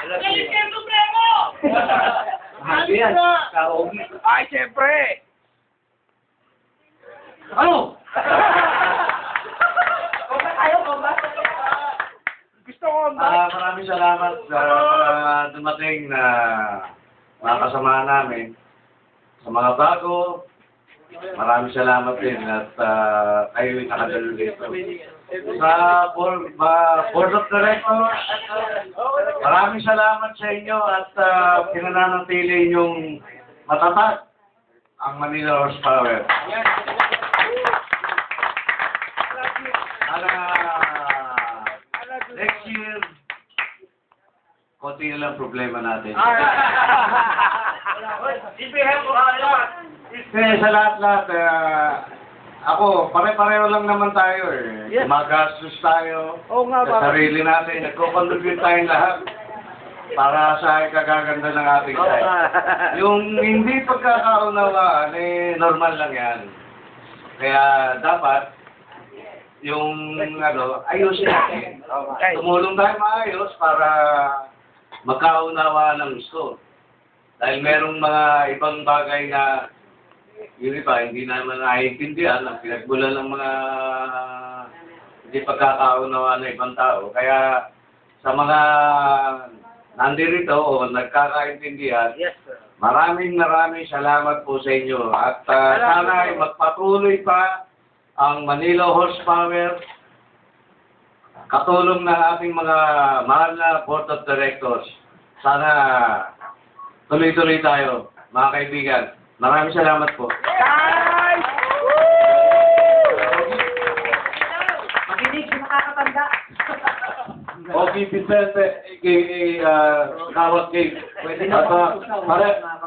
Galing supremo! Mahal yan. Kaugi. Ay, siyempre! Ano? Gusto ko ba? Maraming salamat sa mga dumating na mga kasama namin. Sa mga bago, maraming salamat din at kayo'y nakadalo dito. Sa Board of Directors, maraming salamat sa inyo at pinananatili inyong matatag ang Manila Horsepower. Next year, konti na lang problema natin. Kasi sa lahat-lahat, ako, pare-pareho lang naman tayo eh. Yes. Magastos tayo Oo nga, sa bakit? sarili natin. Nagko-contribute tayong lahat para sa ikagaganda ng ating site. Yung hindi pagkakaunawaan, normal lang yan. Kaya dapat, yung ayusin natin. Tumulong tayo maayos para magkaunawaan ng gusto. Dahil merong mga ibang bagay na yung iba hindi naman naiintindihan ang pinagbulan ng mga hindi pagkakaunawaan ng ibang tao. Kaya sa mga nandirito o nagkakaintindihan, Yes, sir. maraming salamat po sa inyo. At sana ay magpatuloy pa ang Manila Horsepower, katulong ng ating mga mahal na Board of Directors. Sana tuloy-tuloy tayo, mga kaibigan. Maraming salamat po. Guys! Makinig sa nakakatanda. Okay, Vicente, a.k.a. Kawat Cave. Pwede na At, pare,